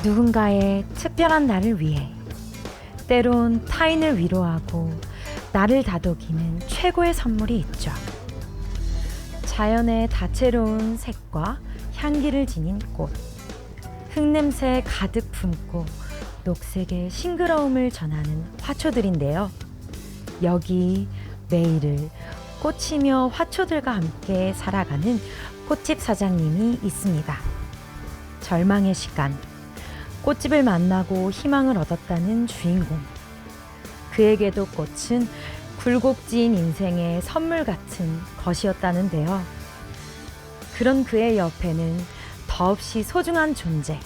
누군가의 특별한 날을 위해, 때론 타인을 위로하고 나를 다독이는 최고의 선물이 있죠. 자연의 다채로운 색과 향기를 지닌 꽃, 흙냄새 가득 품고 녹색의 싱그러움을 전하는 화초들인데요. 여기 매일을 꽃이며 화초들과 함께 살아가는 꽃집 사장님이 있습니다. 절망의 시간, 꽃집을 만나고 희망을 얻었다는 주인공. 그에게도 꽃은 굴곡진 인생의 선물 같은 것이었다는데요. 그런 그의 옆에는 더없이 소중한 존재,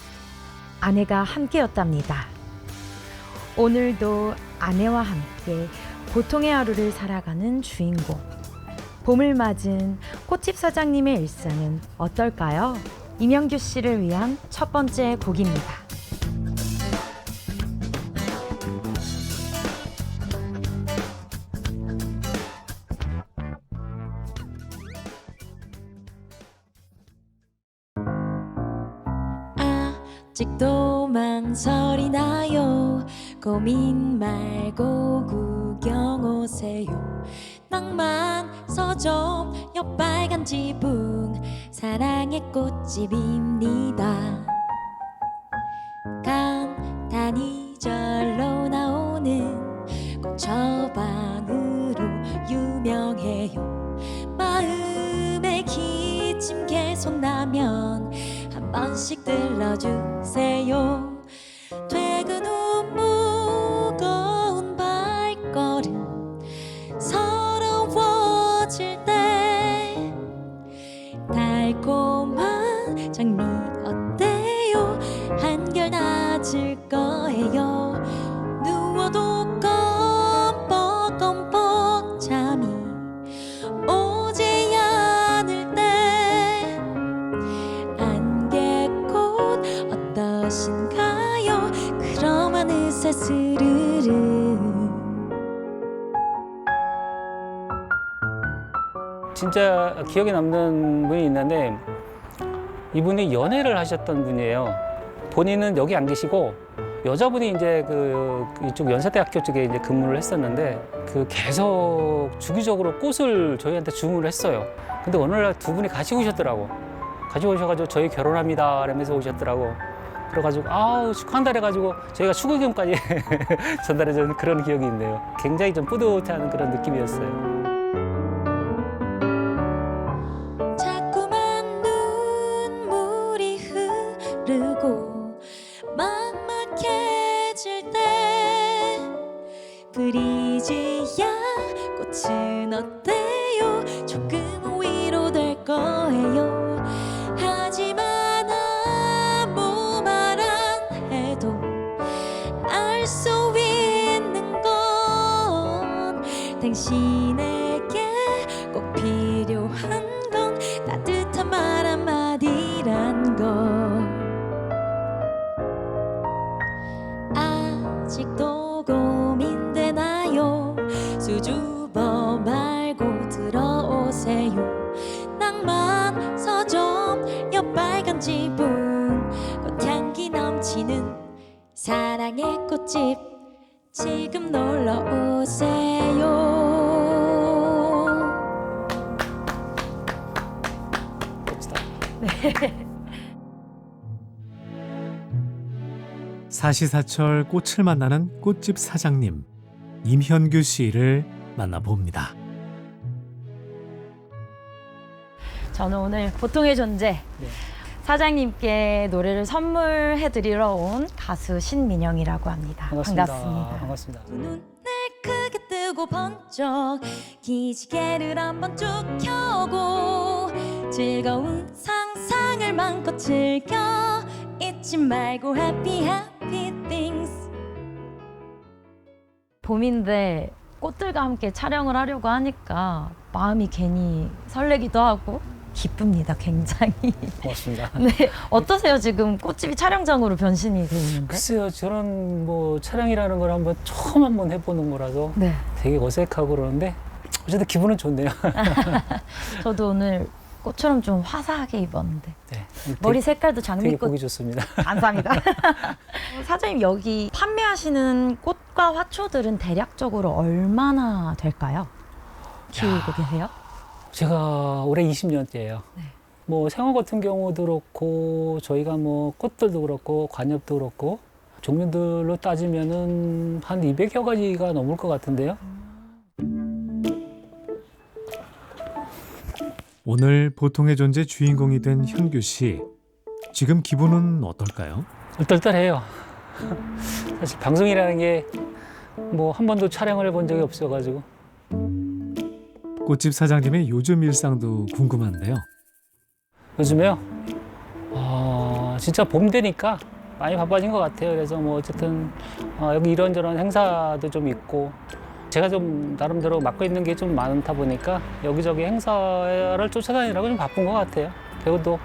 아내가 함께였답니다. 오늘도 아내와 함께 고통의 하루를 살아가는 주인공. 봄을 맞은 꽃집 사장님의 일상은 어떨까요? 이명규 씨를 위한 첫 번째 곡입니다. 아직도 망설이 나요. 고민 말고 구경 오세요. 낭만 서점 옆 빨간 지붕, 사랑의 꽃집입니다. 간단히 절로 나오는 꽃처방으로 유명해요. 마음에 기침 계속 나면 한 번씩 들러주세요. 퇴근 후 무거운 발걸음 서러워질 때 달콤한 장미 어때요? 한결 나아질 거예요. 누워도 껌뻑껌뻑 잠이 오지 않을 때 안개꽃 어떠신가요? 그럼 어느새 스르르. 진짜 기억에 남는 분이 있는데, 이분이 연애를 하셨던 분이에요. 본인은 여기 안 계시고 여자분이 이제 이쪽 연세대학교 쪽에 이제 근무를 했었는데, 계속 주기적으로 꽃을 저희한테 주문을 했어요. 근데 어느 날 두 분이 같이 오셨더라고. 같이 오셔가지고 저희 결혼합니다 이러면서 오셨더라고. 그래가지고 아우 축하한다 해가지고 저희가 축의금까지 전달해준 그런 기억이 있네요. 굉장히 좀 뿌듯한 그런 느낌이었어요. 자꾸만 눈물이 흐르고 막막해질 때 프리지아 꽃은 어때요? 조금 위로될 거예요. 하지만 아무 말 안 해도 알 수 있는 건 당신에게 꼭 필요한 건 따뜻한 말 한마디란 거. 아직도 고민되나요? 수줍어 말고 들어오세요. 낭만 서점 옆 빨간 지붕, 꽃향기 넘치는 사랑의 꽃집, 지금 놀러 오세요. 사시사철 꽃을 만나는 꽃집 사장님 임현규 씨를 만나봅니다. 저는 오늘 보통의 존재 사장님께 노래를 선물해드리러 온 가수 신민영이라고 합니다. 반갑습니다. 반갑습니다. 눈을 크게 뜨고 번쩍 기지개를 한번 쭉 켜고 즐거운 상상을 마음껏 즐겨 잊지 말고 happy happy things. 봄인데 꽃들과 함께 촬영을 하려고 하니까 마음이 괜히 설레기도 하고 기쁩니다. 굉장히. 고맙습니다. 네, 어떠세요? 지금 꽃집이 촬영장으로 변신이 돼 있는데? 글쎄요, 저런 촬영이라는 걸 처음 한번 해보는 거라서 네. 되게 어색하고 그러는데 어쨌든 기분은 좋네요. 저도 오늘 꽃처럼 좀 화사하게 입었는데 네. 머리 색깔도 되게 장미꽃 보기 좋습니다. 감사합니다. 사장님 여기 판매하시는 꽃과 화초들은 대략적으로 얼마나 될까요? 키우고 계세요? 제가 올해 20년째예요. 네. 뭐 생화 같은 경우도 그렇고 저희가 뭐 꽃들도 그렇고 관엽도 그렇고 종류들로 따지면은 한 200여 가지가 넘을 것 같은데요. 오늘 보통의 존재 주인공이 된 현규 씨. 지금 기분은 어떨까요? 얼떨떨해요. 사실 방송이라는 게 뭐 한 번도 촬영을 해본 적이 없어가지고. 꽃집 사장님의 요즘 일상도 궁금한데요. 요즘에요. 진짜 봄 되니까 많이 바빠진 것 같아요. 그래서 뭐 어쨌든 여기 이런저런 행사도 좀 있고 제가 좀 나름대로 맡고 있는 게 좀 많다 보니까 여기저기 행사를 쫓아다니느라고 좀 바쁜 것 같아요. 그리고 또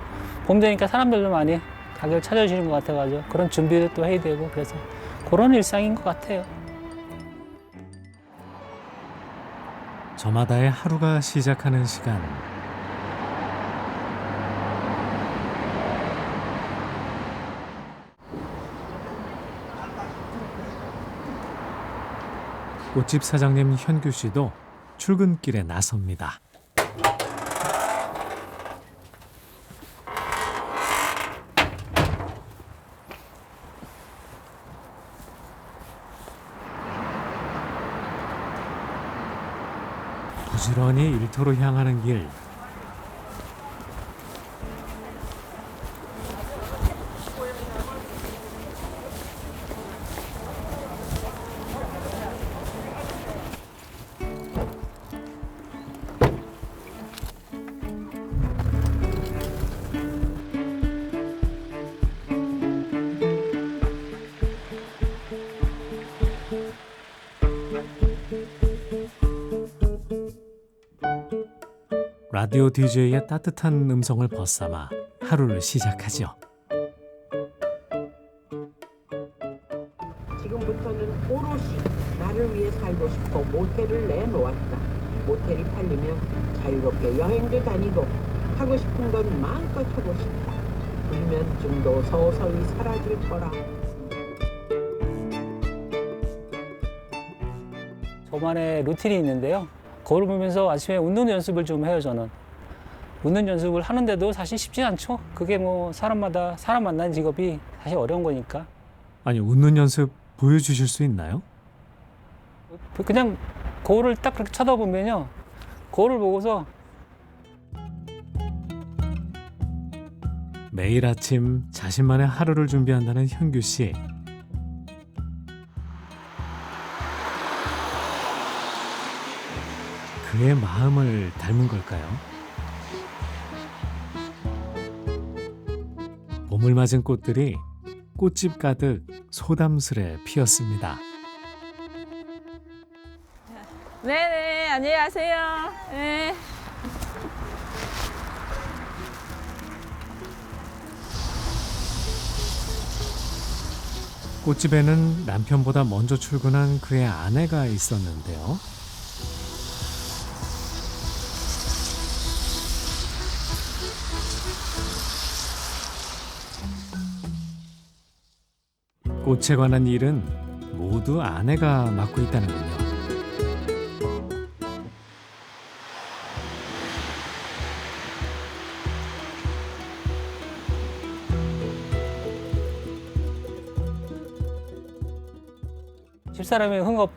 봄 되니까 사람들도 많이 가게를 찾아주시는 것 같아가지고 그런 준비도 또 해야 되고 그래서 그런 일상인 것 같아요. 저마다의 하루가 시작하는 시간. 꽃집 사장님 현규 씨도 출근길에 나섭니다. 부지런히 일터로 향하는 길. 라디오 DJ의 따뜻한 음성을 벗삼아 하루를 시작하죠. 지금부터는 오롯이 나를 위해 살고 싶어 모텔을 내놓았다. 모텔이 팔리면 자유롭게 여행도 다니고 하고 싶은 건 마음껏 하고 싶다. 불면증도 서서히 사라질 거라. 저만의 루틴이 있는데요. 거울 보면서 아침에 웃는 연습을 좀 해요, 저는. 웃는 연습을 하는데도 사실 쉽지 않죠. 그게 뭐 사람마다 사람 만나는 직업이 사실 어려운 거니까. 아니, 웃는 연습 보여주실 수 있나요? 그냥 거울을 딱 그렇게 쳐다보면요. 거울을 보고서 매일 아침 자신만의 하루를 준비한다는 현규 씨. 그의 마음을 닮은 걸까요? 봄을 맞은 꽃들이 꽃집 가득 소담스레 피었습니다. 네네, 안녕하세요. 네. 꽃집에는 남편보다 먼저 출근한 그의 아내가 있었는데요. 꽃에 관한 일은 모두 아내가 맡고 있다는군요. 집사람이 흥업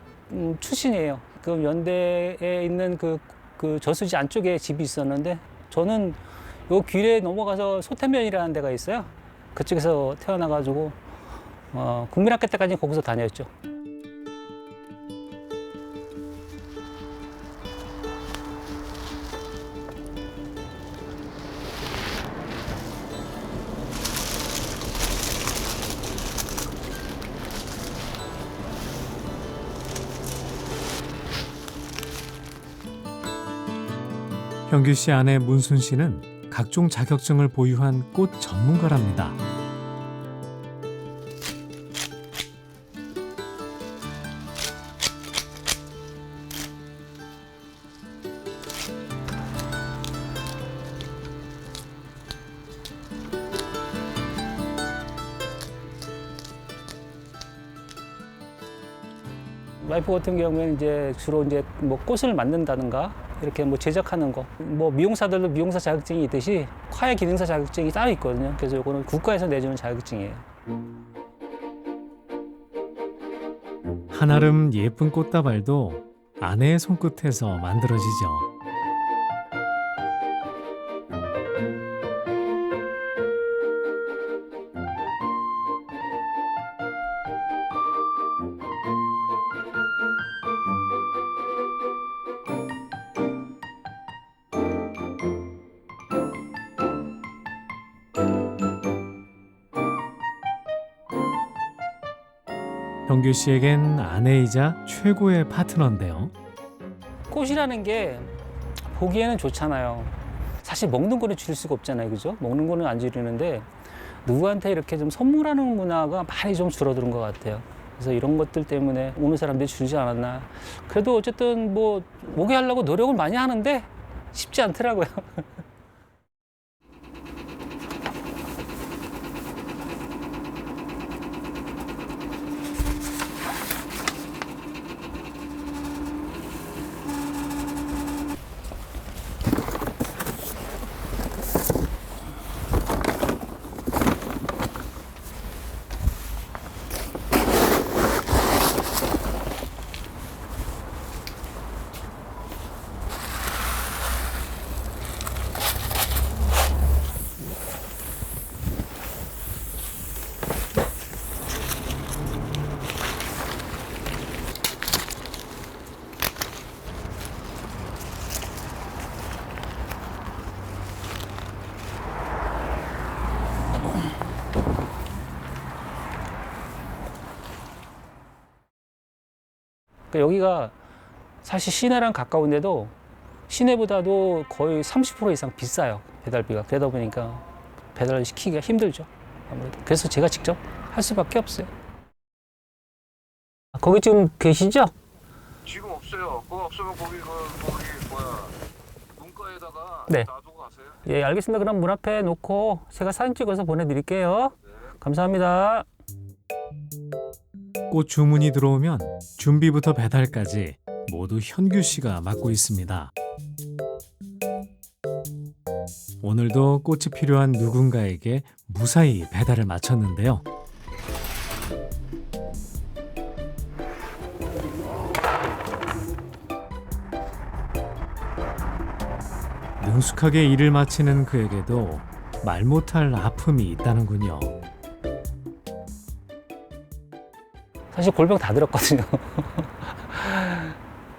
출신이에요. 그 연대에 있는 그 저수지 안쪽에 집이 있었는데 저는 요 길에 넘어가서 소태면이라는 데가 있어요. 그쪽에서 태어나가지고 국민학교 때까지 거기서 다녔죠. 현규 씨 아내 문순 씨는 각종 자격증을 보유한 꽃 전문가랍니다. 와이프 같은 경우에는 이제 주로 이제 뭐 꽃을 만든다든가 이렇게 뭐 제작하는 거, 뭐 미용사들도 미용사 자격증이 있듯이 화훼 기능사 자격증이 따로 있거든요. 그래서 이거는 국가에서 내주는 자격증이에요. 한아름 예쁜 꽃다발도 아내의 손끝에서 만들어지죠. 형규 씨에겐 아내이자 최고의 파트너인데요. 꽃이라는 게 보기에는 좋잖아요. 사실 먹는 거는 줄일 수가 없잖아요. 그죠? 먹는 거는 안 줄이는데 누구한테 이렇게 좀 선물하는 문화가 많이 좀 줄어드는 것 같아요. 그래서 이런 것들 때문에 오는 사람들이 줄지 않았나. 그래도 어쨌든 뭐 오게 하려고 노력을 많이 하는데 쉽지 않더라고요. 그러니까 여기가 사실 시내랑 가까운데도 시내보다도 거의 30% 이상 비싸요. 배달비가. 그러다 보니까 배달을 시키기가 힘들죠. 아무래도. 그래서 제가 직접 할 수밖에 없어요. 거기 지금 계시죠? 지금 없어요. 그거 없으면 거기 뭐야 문가에다가 네. 놔두고 가세요. 예, 알겠습니다. 그럼 문 앞에 놓고 제가 사진 찍어서 보내드릴게요. 감사합니다. 꽃 주문이 들어오면 준비부터 배달까지 모두 현규 씨가 맡고 있습니다. 오늘도 꽃이 필요한 누군가에게 무사히 배달을 마쳤는데요. 능숙하게 일을 마치는 그에게도 말 못할 아픔이 있다는군요. 사실 골병 다 들었거든요.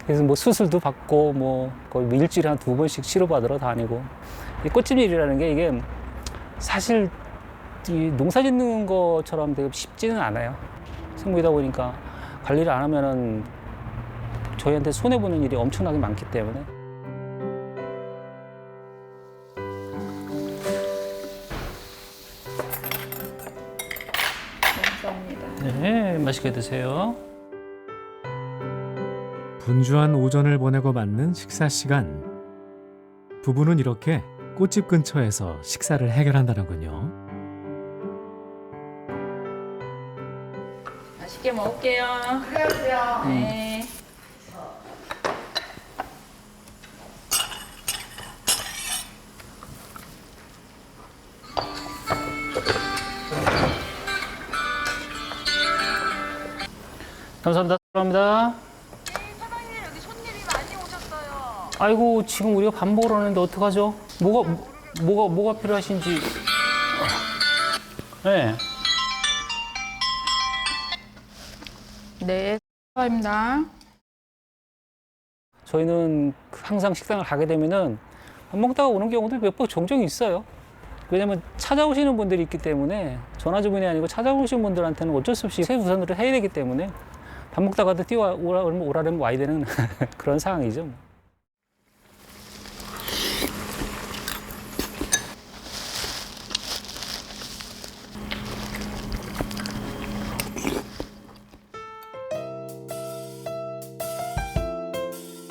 그래서 뭐 수술도 받고 뭐 거의 뭐 일주일에 한 2번씩 치료받으러 다니고. 이 꽃집 일이라는 게 이게 사실 이 농사 짓는 것처럼 되게 쉽지는 않아요. 생물이다 보니까 관리를 안 하면은 저희한테 손해보는 일이 엄청나게 많기 때문에. 네, 맛있게 드세요. 분주한 오전을 보내고 맞는 식사 시간. 부부는 이렇게 꽃집 근처에서 식사를 해결한다는군요. 맛있게 먹을게요. 그래요. 네. 감사합니다. 감사합니다. 사장님 여기 손님이 많이 오셨어요. 아이고, 지금 우리가 밥 먹으러 오는데 어떡하죠? 뭐가 필요하신지. 네. 네, 입니다. 저희는 항상 식당을 가게 되면은 밥 먹다가 오는 경우도 몇 번 종종 있어요. 왜냐면 찾아오시는 분들이 있기 때문에 전화 주문이 아니고 찾아오시는 분들한테는 어쩔 수 없이 최우선으로 해야 되기 때문에 밥 먹다가도 오라면 와야 되는 그런 상황이죠.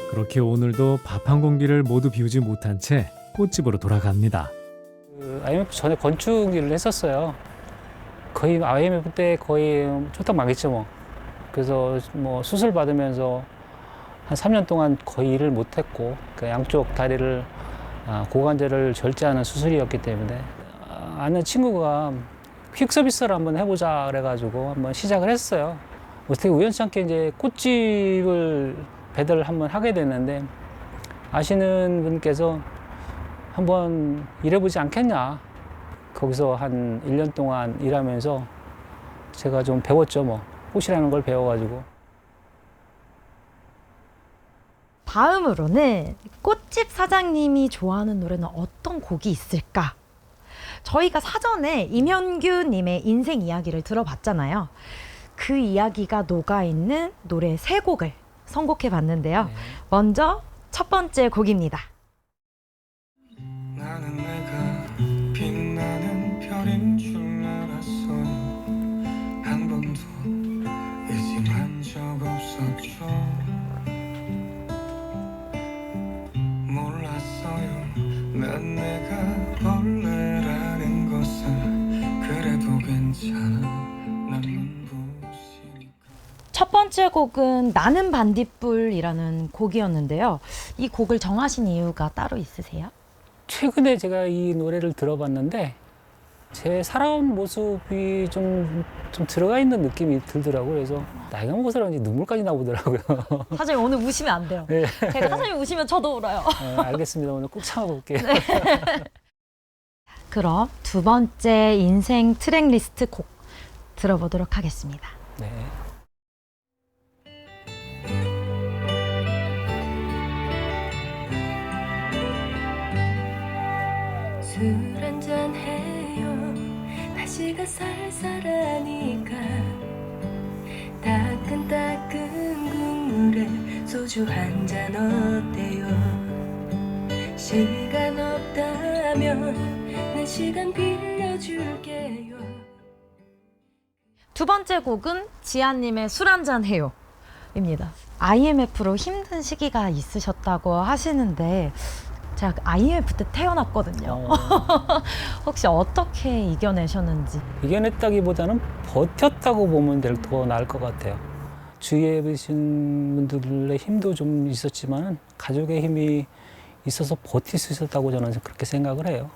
그렇게 오늘도 밥 한 공기를 모두 비우지 못한 채 꽃집으로 돌아갑니다. IMF 전에 건축 일을 했었어요. 거의 IMF 때 거의 쫄딱 망했죠 뭐. 그래서 뭐 수술 받으면서 한 3년 동안 거의 일을 못했고 그 양쪽 다리를 고관절을 절제하는 수술이었기 때문에 아는 친구가 퀵 서비스를 한번 해보자 그래가지고 한번 시작을 했어요. 어떻게 우연치 않게 이제 꽃집을 배달을 한번 하게 됐는데 아시는 분께서 한번 일해보지 않겠냐. 거기서 한 1년 동안 일하면서 제가 좀 배웠죠. 뭐 꽃이라는 걸 배워가지고. 다음으로는 꽃집 사장님이 좋아하는 노래는 어떤 곡이 있을까? 저희가 사전에 임현규님의 인생 이야기를 들어봤잖아요. 그 이야기가 녹아있는 노래 3곡을 선곡해 봤는데요. 네. 먼저 첫 번째 곡입니다. 나는 내가 빛나는 별인 줄 알았어. 한 번도 의심한 적 없었죠. 몰랐어요. 난 내가 벌레라는 것을. 그래도 괜찮아. 난 눈부시니까. 첫 번째 곡은 나는 반딧불이라는 곡이었는데요. 이 곡을 정하신 이유가 따로 있으세요? 최근에 제가 이 노래를 들어봤는데 제 살아온 모습이 좀 들어가 있는 느낌이 들더라고요. 그래서 나이가 먹어서 그런지 눈물까지 나오더라고요. 사장님 오늘 우시면 안 돼요. 네. 제가 사장님 우시면 저도 울어요. 알겠습니다. 오늘 꼭 참아볼게요. 그럼 두 번째 인생 트랙리스트 곡 들어보도록 하겠습니다. 네. 술 한잔 해요. 날씨가 쌀쌀하니까 따끈따끈 국물에 소주 한 잔 어때요? 시간 없다면 내 시간 빌려줄게요. 두 번째 곡은 지아님의 술 한잔 해요 입니다. IMF로 힘든 시기가 있으셨다고 하시는데 제가 IMF 때 태어났거든요. 혹시 어떻게 이겨내셨는지. 이겨냈다기보다는 버텼다고 보면 더 나을 것 같아요. 주위에 계신 분들의 힘도 좀 있었지만 가족의 힘이 있어서 버틸 수 있었다고 저는 그렇게 생각을 해요.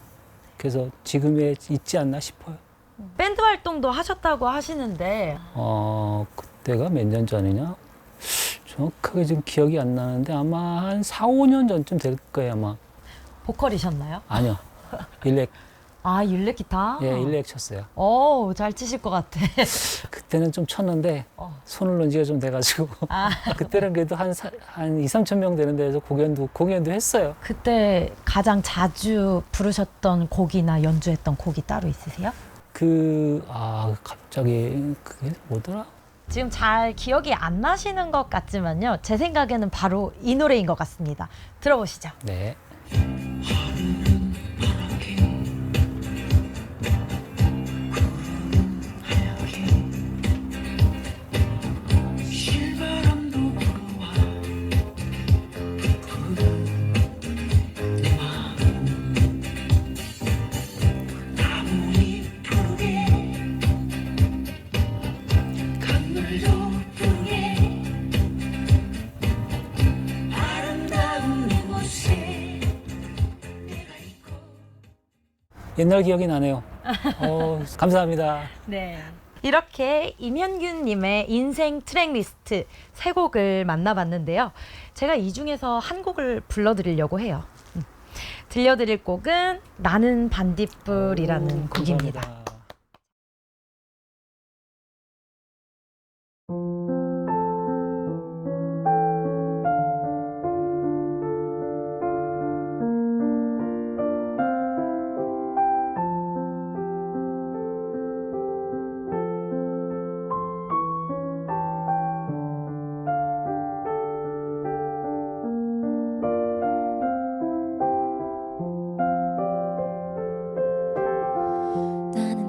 그래서 지금에 있지 않나 싶어요. 밴드 활동도 하셨다고 하시는데 그때가 몇 년 전이냐? 정확하게 지금 기억이 안 나는데 아마 한 4, 5년 전쯤 될 거예요, 아마. 보컬이셨나요? 아니요. 일렉, 아, 일렉 기타? 예, 일렉 쳤어요. 잘 치실 것 같아. 그때는 좀 쳤는데 손을 놓은 지가 좀 돼가지고 그때는 그래도 한 2, 3천 명 되는 데서 공연도 했어요. 그때 가장 자주 부르셨던 곡이나 연주했던 곡이 따로 있으세요? 갑자기 그게 뭐더라? 지금 잘 기억이 안 나시는 것 같지만요. 제 생각에는 바로 이 노래인 것 같습니다. 들어보시죠. 네. 옛날 기억이 나네요. 감사합니다. 네. 이렇게 임현균님의 인생 트랙리스트 3곡을 만나봤는데요. 제가 이 중에서 한 곡을 불러드리려고 해요. 들려드릴 곡은 나는 반딧불이라는 곡입니다. 감사합니다. 나는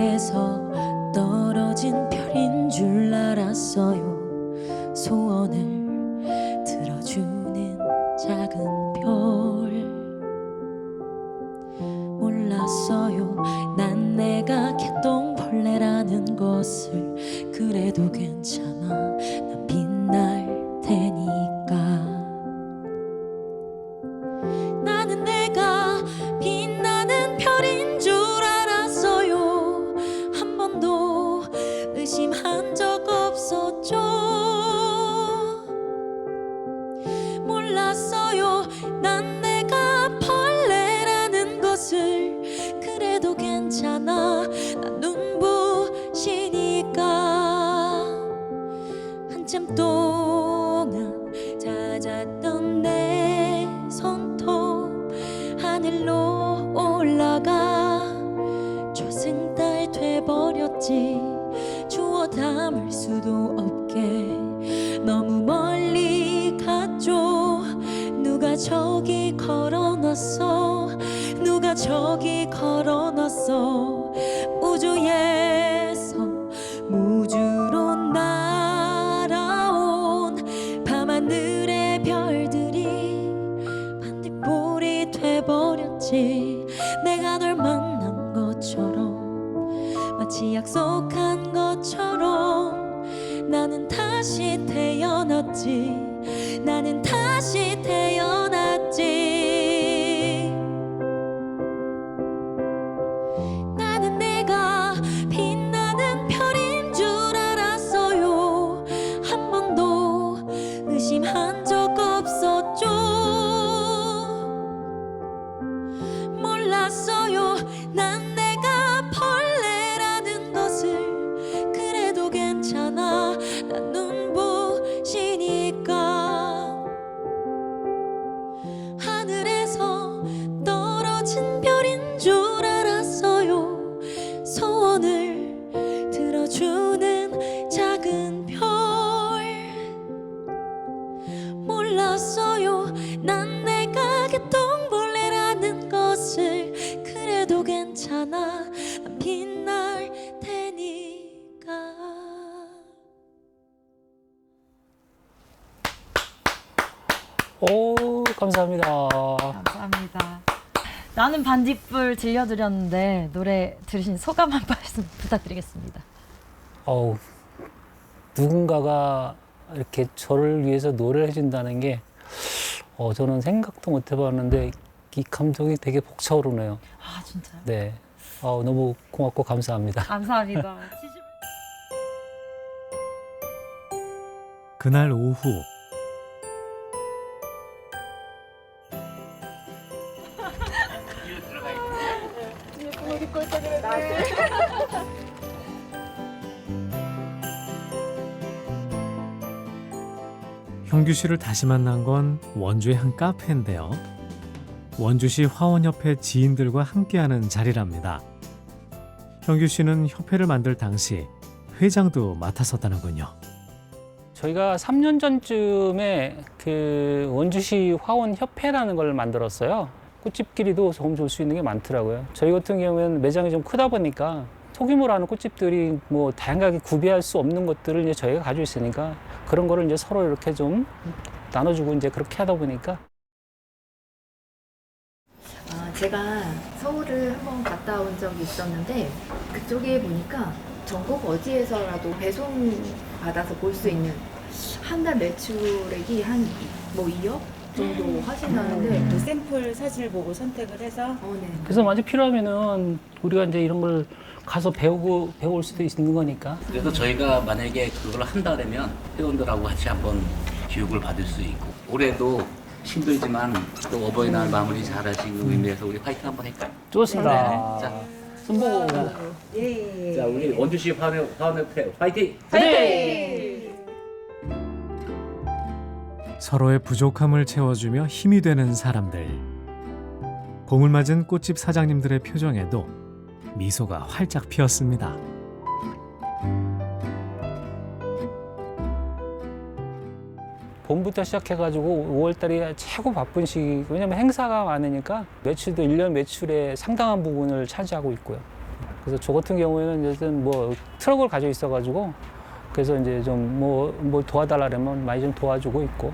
하늘에서 떨어진 별인 줄 알았어요. 소원을 들어주는 작은 별. 몰랐어요. 난 내가 개똥벌레라는 것을. 그래도 괜찮아. 난 빛날 테니까. 나는 내가 빛나는 별인 줄 알았어요. 한 번도 의심한 적 없었죠. 몰랐어요. 난 내가 벌레라는 것을. 그래도 괜찮아. 난 눈부시니까. 한참 동안 찾았던 내 손톱 하늘로 올라가 초승달 돼버렸지. 주워 담을 수도 없게 너무 멀리 갔죠. 누가 저기 걸어놨어. 누가 저기 걸어놨어. 우주에서 무주로 날아온 밤하늘의 별들이 반딧불이 돼버렸지. 내가 널 만난 것처럼 마치 약속한 것처럼 나는 다시 태어났지. 나는 다시 태어났지. 나는 내가 빛나는 별인 줄 알았어요. 한 번도 의심한 적 없었죠. 몰랐어요. 난 내가 벌레라는 것을. 그래도 괜찮아. 난 눈부시니까. 하늘에서 떨어진 별인 줄 알았어요. 소원을 들어주는 작은 별. 몰랐어요. 난 내가 개똥벌레라는 것을. 그래도 괜찮아. 난 빛날 테니까. 오, 감사합니다. 감사합니다. 나는 반딧불 들려드렸는데 노래 들으신 소감 한 말씀 부탁드리겠습니다. 어우, 누군가가 이렇게 저를 위해서 노래를 해준다는 게 저는 생각도 못 해봤는데 이 감정이 되게 벅차오르네요. 아 진짜요? 네, 너무 고맙고 감사합니다. 감사합니다. 그날 오후 형규 씨를 다시 만난 건 원주의 한 카페인데요. 원주시 화원협회 지인들과 함께하는 자리랍니다. 형규 씨는 협회를 만들 당시 회장도 맡았었다는군요. 저희가 3년 전쯤에 그 원주시 화원협회라는 걸 만들었어요. 꽃집끼리도 도움 줄 수 있는 게 많더라고요. 저희 같은 경우에는 매장이 좀 크다 보니까 소규모로 하는 꽃집들이 뭐 다양하게 구비할 수 없는 것들을 이제 저희가 가지고 있으니까 그런 거를 이제 서로 이렇게 좀 나눠주고 이제 그렇게 하다 보니까. 제가 서울을 한번 갔다 온 적이 있었는데 그쪽에 보니까 전국 어디에서라도 배송 받아서 볼 수 있는 한 달 매출액이 한 뭐 2억 정도 하신다는데 그 샘플 사진을 보고 선택을 해서 네. 그래서 만약 필요하면은 우리가 이제 이런 걸 가서 배울 수도 있는 거니까. 그래서 저희가 만약에 그걸 한다 그러면 회원들하고 같이 한번 교육을 받을 수 있고 올해도 힘들지만 또 어버이날 마무리 잘하시는 의미에서 우리 화이팅 한번 할까요? 좋습니다. 네. 자, 손보고. 예. 자 우리 원주시 화원협회 화이팅! 서로의 부족함을 채워주며 힘이 되는 사람들. 봄을 맞은 꽃집 사장님들의 표정에도 미소가 활짝 피었습니다. 봄부터 시작해가지고 5월달이 최고 바쁜 시기. 왜냐면 행사가 많으니까 매출도 1년 매출의 상당한 부분을 차지하고 있고요. 그래서 저 같은 경우에는 이제 뭐 트럭을 가지고 있어가지고 그래서 이제 좀 뭘 도와달라면 많이 좀 도와주고 있고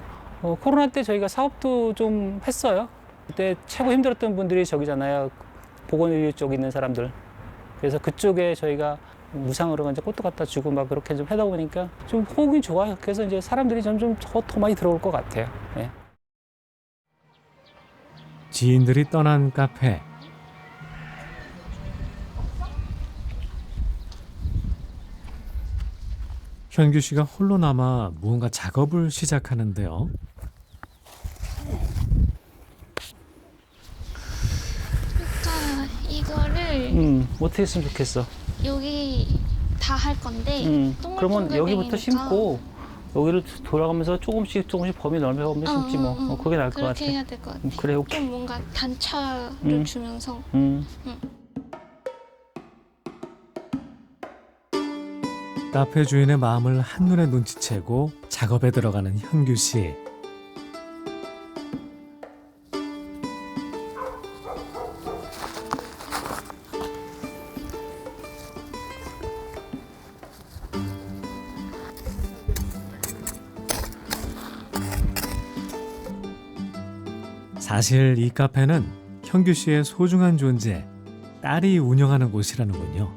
코로나 때 저희가 사업도 좀 했어요. 그때 최고 힘들었던 분들이 저기잖아요. 보건의료 쪽에 있는 사람들. 그래서 그쪽에 저희가 무상으로 이제 꽃도 갖다 주고 막 그렇게 좀 하다 보니까 좀 호응이 좋아요. 그래서 이제 사람들이 점점 더 많이 들어올 것 같아요. 예. 지인들이 떠난 카페. 현규 씨가 홀로 남아 무언가 작업을 시작하는데요. 그러니까 이거를 어떻게 했으면 좋겠어? 여기 다 할 건데 그러면 여기부터 심고 여기를 돌아가면서 조금씩 범위 넓혀가면서 심지 뭐 그게 나을 것 같아. 그렇게 해야 될 것 같아. 그래, 오케이. 좀 뭔가 단차를 주면서 카페 주인의 마음을 한눈에 눈치채고 작업에 들어가는 현규 씨. 사실 이 카페는 현규 씨의 소중한 존재, 딸이 운영하는 곳이라는군요.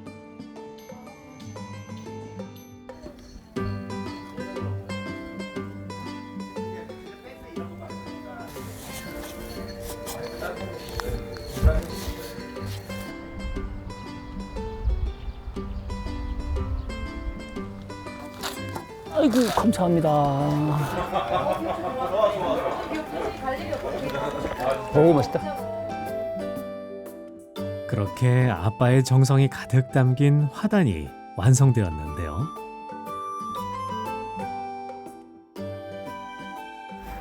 아이고, 감사합니다. 오, 맛있다. 그렇게 아빠의 정성이 가득 담긴 화단이 완성되었는데요.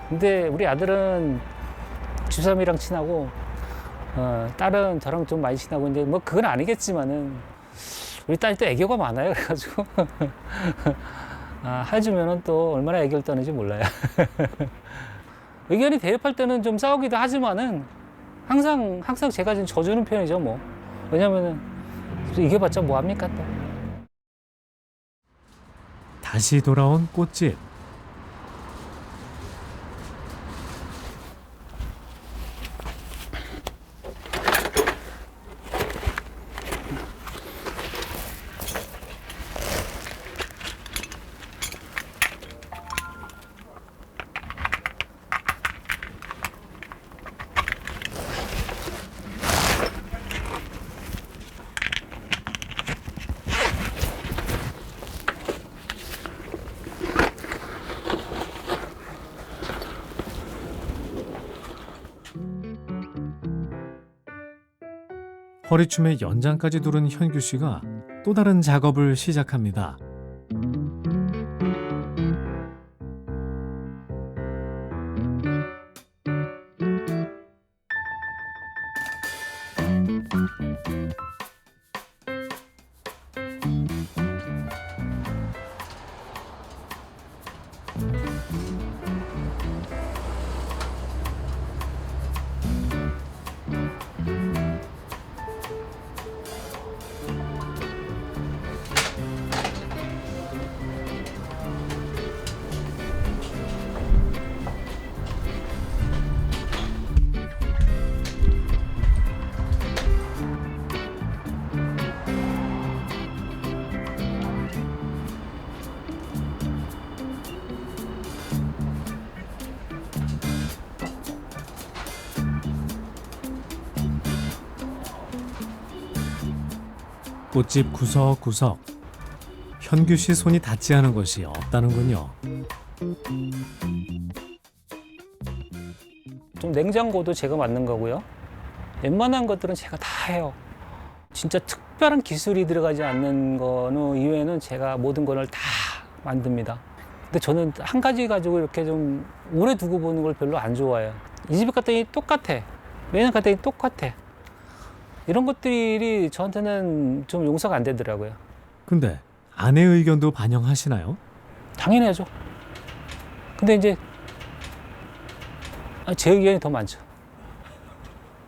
근데 우리 아들은 주삼이랑 친하고 딸은 저랑 좀 많이 친하고 이제 뭐 그건 아니겠지만은 우리 딸이 또 애교가 많아요. 그래가지고 해주면은 또 얼마나 애교를 떠는지 몰라요. 의견이 대립할 때는 좀 싸우기도 하지만은 항상 제가 좀 져주는 편이죠, 뭐. 왜냐면은 이겨봤자 뭐 합니까 또. 다시 돌아온 꽃집. 허리춤에 연장까지 두른 현규 씨가 또 다른 작업을 시작합니다. 꽃집 구석구석. 현규 씨 손이 닿지 않은 것이 없다는군요. 좀 냉장고도 제가 만든 거고요. 웬만한 것들은 제가 다 해요. 진짜 특별한 기술이 들어가지 않는 거는 이외에는 제가 모든 걸 다 만듭니다. 근데 저는 한 가지 가지고 이렇게 좀 오래 두고 보는 걸 별로 안 좋아해요. 이 집에 갔더니 똑같아. 매년 갔더니 똑같아. 이런 것들이 저한테는 좀 용서가 안 되더라고요. 근데 아내 의견도 반영하시나요? 당연하죠. 근데 이제 제 의견이 더 많죠.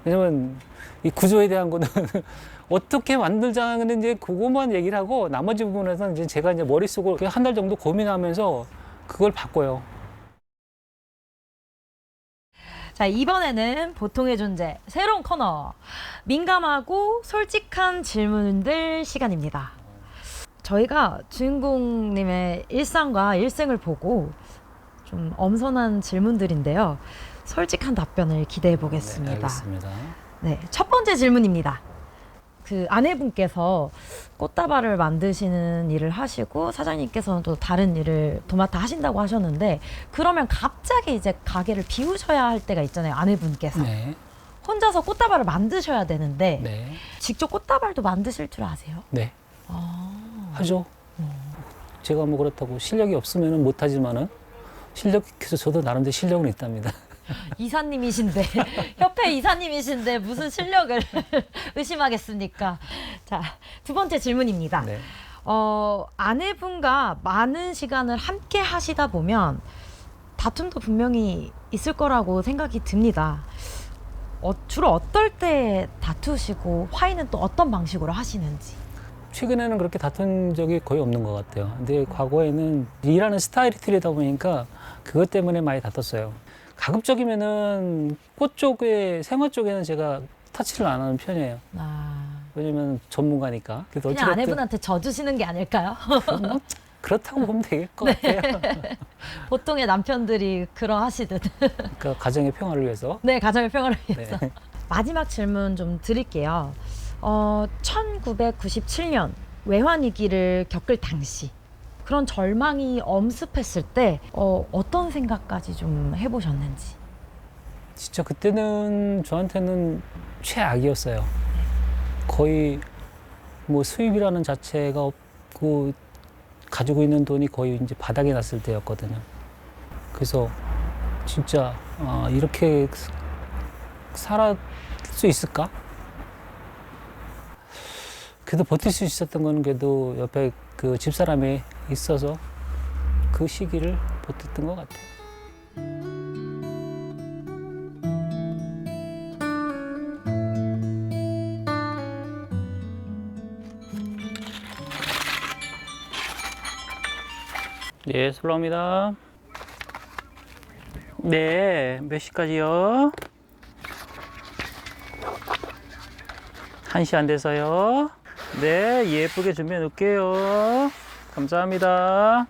왜냐면 이 구조에 대한 거는 어떻게 만들자는 이제 그것만 얘기를 하고 나머지 부분에서는 이제 제가 이제 머릿속으로 한 달 정도 고민하면서 그걸 바꿔요. 자, 이번에는 보통의 존재 새로운 코너 민감하고 솔직한 질문들 시간입니다. 저희가 주인공님의 일상과 일생을 보고 좀 엄선한 질문들인데요. 솔직한 답변을 기대해 보겠습니다. 네, 알겠습니다. 네, 첫 번째 질문입니다. 그 아내분께서 꽃다발을 만드시는 일을 하시고 사장님께서는 또 다른 일을 도맡아 하신다고 하셨는데, 그러면 갑자기 이제 가게를 비우셔야 할 때가 있잖아요. 아내분께서 네. 혼자서 꽃다발을 만드셔야 되는데 네. 직접 꽃다발도 만드실 줄 아세요? 네. 하죠. 제가 뭐 그렇다고 실력이 없으면 못하지만은 실력에서 저도 나름대로 실력은 있답니다. 이사님이신데 협회 이사님이신데 무슨 실력을 의심하겠습니까? 자, 두 번째 질문입니다. 네. 아내분과 많은 시간을 함께 하시다 보면 다툼도 분명히 있을 거라고 생각이 듭니다. 주로 어떨 때 다투시고 화해는 또 어떤 방식으로 하시는지. 최근에는 그렇게 다툰 적이 거의 없는 것 같아요. 근데 과거에는 일하는 스타일이 틀리다 보니까 그것 때문에 많이 다퉜어요. 가급적이면은 꽃 쪽에, 생화 쪽에는 제가 터치를 안 하는 편이에요. 왜냐면 전문가니까. 그래서 그냥 어찌됐든 아내분한테 져주시는 게 아닐까요? 뭐 그렇다고 보면 되겠 것 같아요. 보통의 남편들이 그러하시듯. 그러니까 가정의 평화를 위해서. 네, 가정의 평화를 위해서. 네. 마지막 질문 좀 드릴게요. 1997년 외환위기를 겪을 당시 그런 절망이 엄습했을 때 어떤 생각까지 좀 해보셨는지. 진짜 그때는 저한테는 최악이었어요. 거의 뭐 수입이라는 자체가 없고 가지고 있는 돈이 거의 이제 바닥에 났을 때였거든요. 그래서 진짜 이렇게 살아갈 수 있을까? 그래도 버틸 수 있었던 건 그래도 옆에 그 집사람이 있어서 그 시기를 버텼던 것 같아요. 네, 슬로우입니다. 네, 몇 시까지요? 1시 안 돼서요. 네, 예쁘게 준비해 놓을게요. 감사합니다.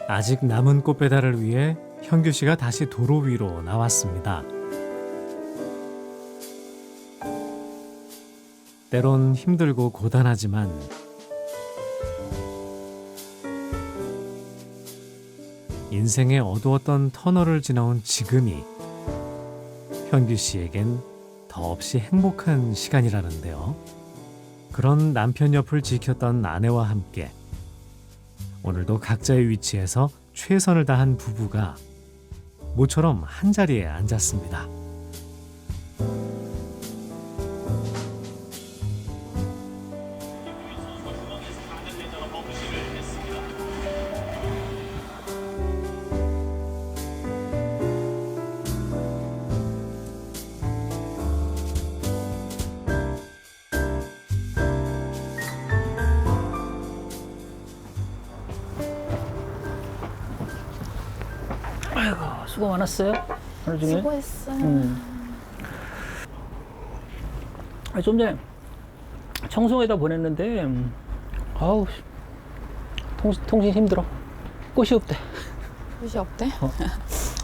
아직 남은 꽃 배달을 위해 현규 씨가 다시 도로 위로 나왔습니다. 때론 힘들고 고단하지만 인생의 어두웠던 터널을 지나온 지금이 현규 씨에겐 더없이 행복한 시간이라는데요. 그런 남편 옆을 지켰던 아내와 함께 오늘도 각자의 위치에서 최선을 다한 부부가 모처럼 한자리에 앉았습니다. 아이고, 수고 많았어요. 하루 종일. 수고했어요. 좀 전에 청송에다 보냈는데 아우 통신 힘들어. 꽃이 없대. 꽃이 없대?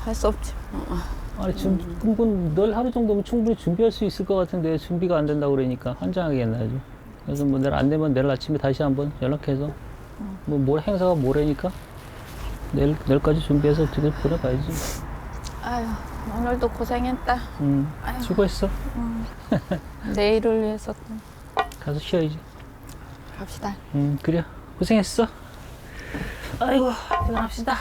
할 수 없지. 아니 지금 널 하루 정도면 충분히 준비할 수 있을 것 같은데 준비가 안 된다고 그러니까 환장하겠네 아주. 그래서 뭐 내일 안 되면 내일 아침에 다시 한번 연락해서 뭐 행사가 모레니까 내일까지 준비해서 어떻게 보내봐야지. 아유, 오늘도 고생했다. 아유. 수고했어. 내일을 위해서 가서 쉬어야지. 갑시다. 그래. 고생했어. 아이고, 퇴근합시다.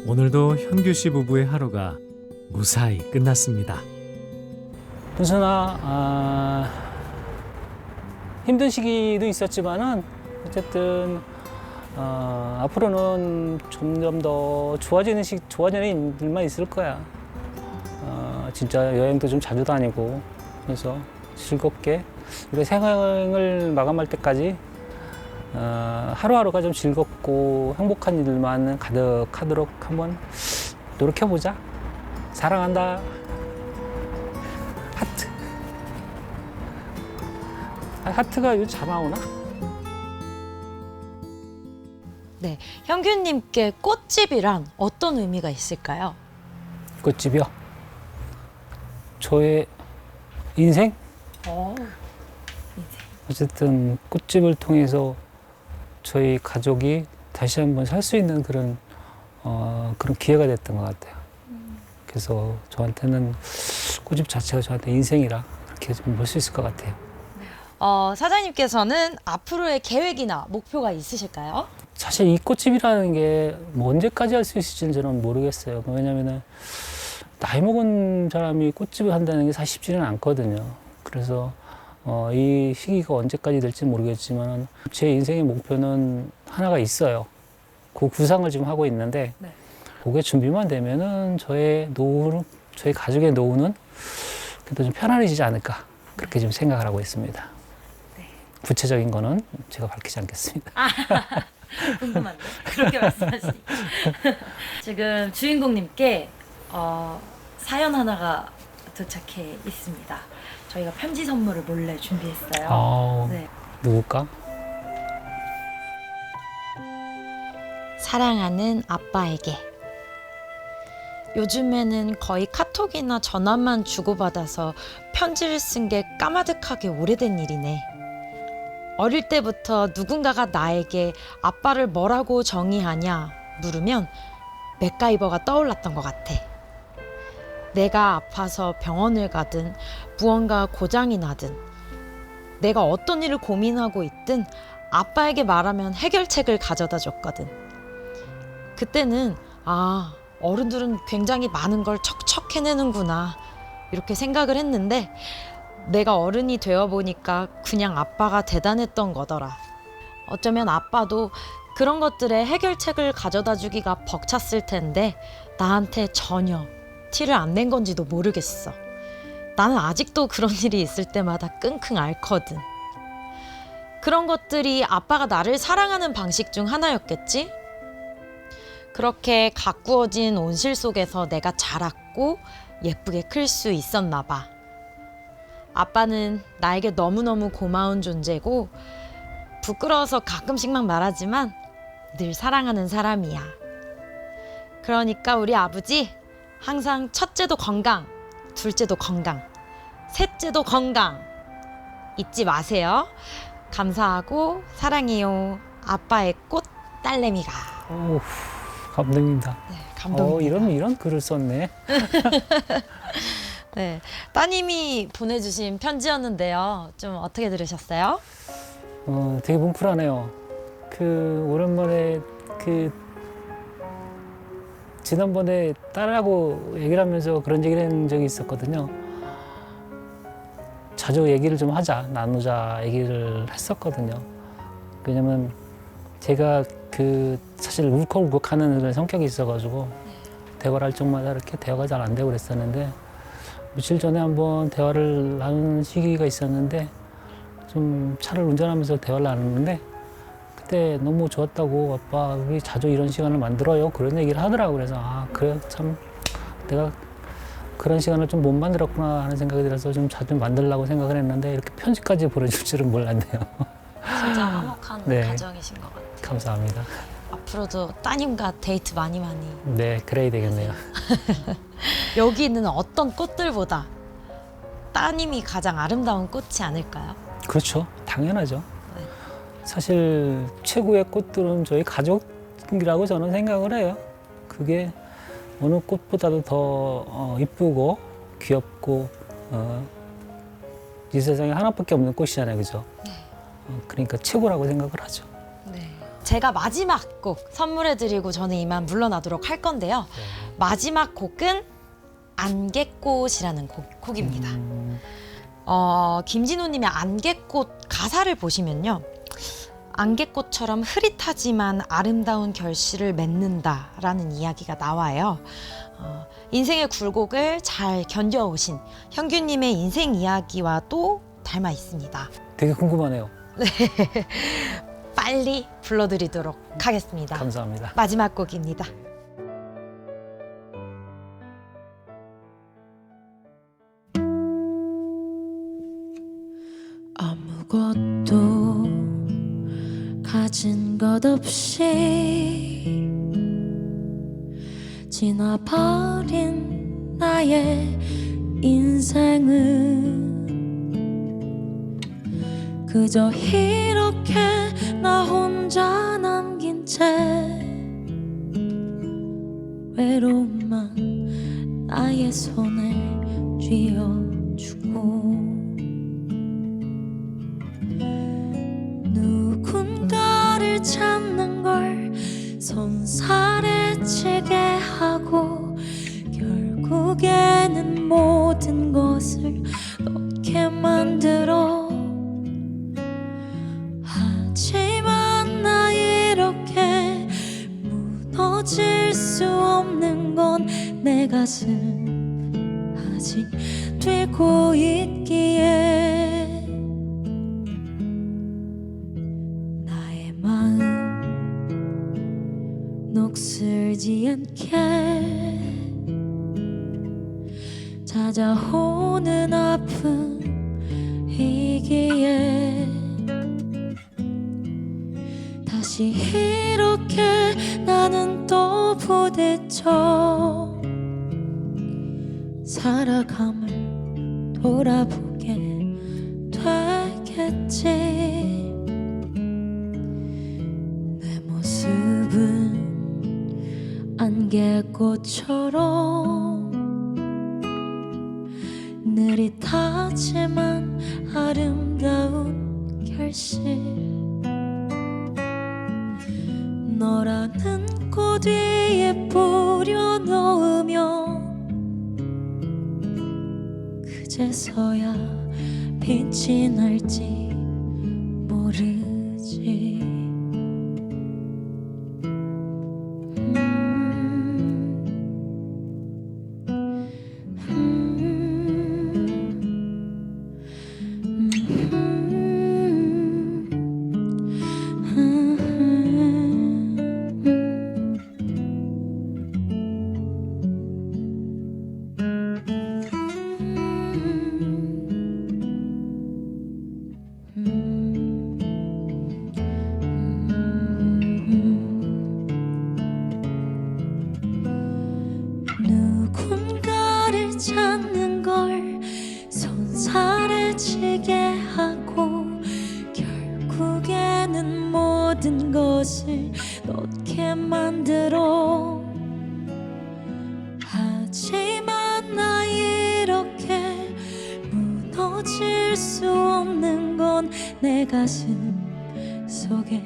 오늘도 현규 씨 부부의 하루가 무사히 끝났습니다. 은순아, 힘든 시기도 있었지만은 어쨌든 앞으로는 점점 더 좋아지는 일만 있을 거야. 진짜 여행도 좀 자주 다니고 그래서 즐겁게 우리 생을 마감할 때까지 하루하루가 좀 즐겁고 행복한 일만 가득하도록 한번 노력해보자. 사랑한다. 하트. 하트가 요즘 잘 나오나? 네, 현규님께 꽃집이란 어떤 의미가 있을까요? 꽃집이요? 저의 인생? 어쨌든 꽃집을 통해서 저희 가족이 다시 한번 살 수 있는 그런 기회가 됐던 것 같아요. 그래서 저한테는 꽃집 자체가 저한테 인생이라 그렇게 좀 볼 수 있을 것 같아요. 사장님께서는 앞으로의 계획이나 목표가 있으실까요? 사실 이 꽃집이라는 게 뭐 언제까지 할 수 있을지는 저는 모르겠어요. 왜냐면은 나이 먹은 사람이 꽃집을 한다는 게 사실 쉽지는 않거든요. 그래서 이 시기가 언제까지 될지 모르겠지만 제 인생의 목표는 하나가 있어요. 그 구상을 지금 하고 있는데 그게 준비만 되면은 저희 가족의 노후는 그래도 좀 편안해지지 않을까 그렇게 좀 생각을 하고 있습니다. 구체적인 거는 제가 밝히지 않겠습니다. 궁금한데 그렇게 말씀하시니까 지금 주인공님께 사연 하나가 도착해 있습니다. 저희가 편지 선물을 몰래 준비했어요. 네. 누굴까? 사랑하는 아빠에게 요즘에는 거의 카톡이나 전화만 주고받아서 편지를 쓴 게 까마득하게 오래된 일이네. 어릴 때부터 누군가가 나에게 아빠를 뭐라고 정의하냐 물으면 맥가이버가 떠올랐던 것 같아. 내가 아파서 병원을 가든 무언가 고장이 나든 내가 어떤 일을 고민하고 있든 아빠에게 말하면 해결책을 가져다 줬거든. 그때는 어른들은 굉장히 많은 걸 척척 해내는구나 이렇게 생각을 했는데 내가 어른이 되어보니까 그냥 아빠가 대단했던 거더라. 어쩌면 아빠도 그런 것들의 해결책을 가져다 주기가 벅찼을 텐데 나한테 전혀 티를 안 낸 건지도 모르겠어. 나는 아직도 그런 일이 있을 때마다 끙끙 앓거든. 그런 것들이 아빠가 나를 사랑하는 방식 중 하나였겠지? 그렇게 가꾸어진 온실 속에서 내가 자랐고 예쁘게 클 수 있었나 봐. 아빠는 나에게 너무너무 고마운 존재고 부끄러워서 가끔씩만 말하지만 늘 사랑하는 사람이야. 그러니까 우리 아버지 항상 첫째도 건강, 둘째도 건강, 셋째도 건강 잊지 마세요. 감사하고 사랑해요. 아빠의 꽃 딸내미가. 오, 감동입니다. 네, 감동입니다. 이런 글을 썼네. 네, 따님이 보내주신 편지였는데요. 좀 어떻게 들으셨어요? 되게 뭉클하네요. 오랜만에 지난번에 딸하고 얘기를 하면서 그런 얘기를 한 적이 있었거든요. 자주 얘기를 좀 하자, 나누자 얘기를 했었거든요. 왜냐면 제가 사실 울컥울컥하는 그런 성격이 있어가지고 대화를 할 적마다 이렇게 대화가 잘 안 되고 그랬었는데 며칠 전에 한번 대화를 나누는 시기가 있었는데 좀 차를 운전하면서 대화를 나눴는데 그때 너무 좋았다고 아빠 우리 자주 이런 시간을 만들어요 그런 얘기를 하더라고요. 그래서 그래 참 내가 그런 시간을 좀 못 만들었구나 하는 생각이 들어서 좀 자주 만들려고 생각을 했는데 이렇게 편지까지 보내줄 줄은 몰랐네요. 진짜 화목한 네. 가정이신 것 같아요. 감사합니다. 앞으로도 따님과 데이트 많이 네, 그래야 되겠네요. 여기 있는 어떤 꽃들보다 따님이 가장 아름다운 꽃이 아닐까요? 그렇죠. 당연하죠. 네. 사실 최고의 꽃들은 저희 가족이라고 저는 생각을 해요. 그게 어느 꽃보다도 더 이쁘고 귀엽고 이 세상에 하나밖에 없는 꽃이잖아요, 그죠? 그러니까 최고라고 생각을 하죠. 제가 마지막 곡 선물해드리고 저는 이만 물러나도록 할 건데요. 마지막 곡은 안개꽃이라는 곡입니다. 김진호님의 안개꽃 가사를 보시면요. 안개꽃처럼 흐릿하지만 아름다운 결실을 맺는다라는 이야기가 나와요. 인생의 굴곡을 잘 견뎌오신 형규님의 인생 이야기와 또 닮아 있습니다. 되게 궁금하네요. 네, 빨리 불러드리도록 하겠습니다. 감사합니다. 마지막 곡입니다. 아무것도 가진 것 없이 지나버린 나의 인생은 그저 이렇게 나 혼자 남긴 채 외로움만 나의 손에 쥐어주고 누군가를 찾는 걸 손살에 치게 하고 결국에는 모든 것을 놓게 만들어 하지만 나 이렇게 무너질 수 없는 건 내 가슴 아직 뛰고 있기에 나의 마음 녹슬지 않게 찾아오는 아픔이기에 다시 이렇게 나는 또 부딪혀 살아감을 돌아보게 되겠지. 내 모습은 안개꽃처럼 느릿하지만 아름다운 결실 너라는 꽃 위에 뿌려놓으면 그제서야 빛이 날지 모르지. 누군가를 찾는 걸 손살에 치게 하고 결국에는 모든 것을 놓게 만들어 하지만 나 이렇게 무너질 수 없는 건 내 가슴 속에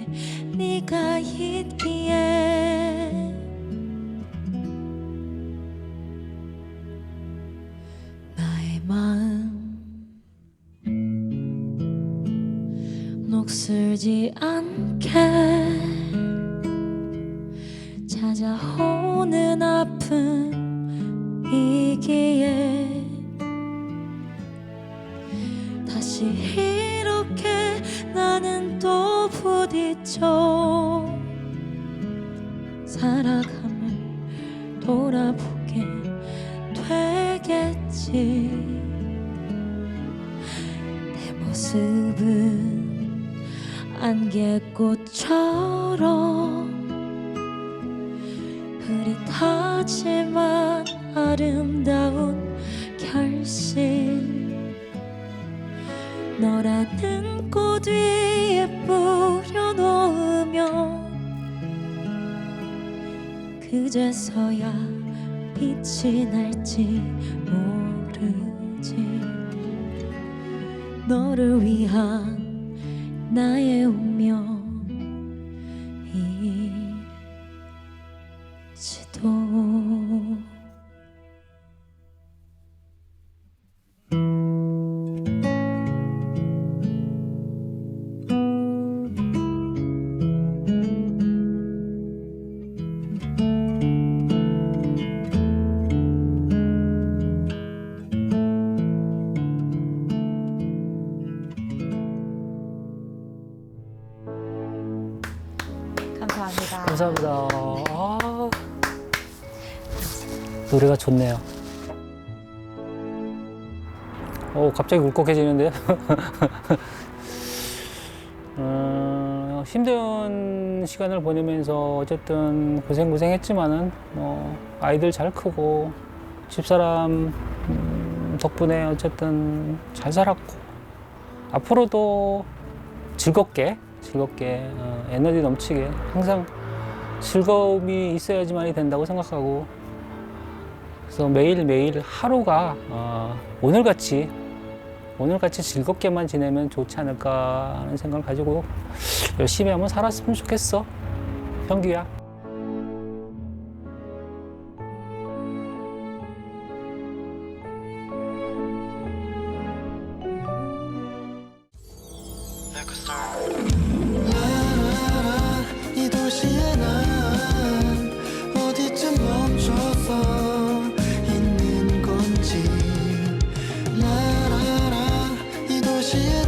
네가 있기에 나의 마음 녹슬지 않게 찾아오는 아픔이기에 다시 이렇게 나는 또 부딪혀 살아감을 돌아보게 되겠지. 내 모습은 안개꽃처럼 흐릿하지만 아름다운 결실 너라는 꽃 위에 뿌려놓으면 그저 언제서야 빛이 날지 모르지. 너를 위한 나의 운명일지도. 감사합니다. 감사합니다. 아, 노래가 좋네요. 갑자기 울컥해지는데요. 힘든 시간을 보내면서 어쨌든 고생했지만은 아이들 잘 크고 집사람 덕분에 어쨌든 잘 살았고 앞으로도 즐겁게 에너지 넘치게 항상 즐거움이 있어야지만이 된다고 생각하고, 그래서 매일매일 하루가 오늘같이 즐겁게만 지내면 좋지 않을까 하는 생각을 가지고 열심히 한번 살았으면 좋겠어, 현규야. 이 도시에 난 어디쯤 멈춰서 있는 건지. 라라라 이 도시에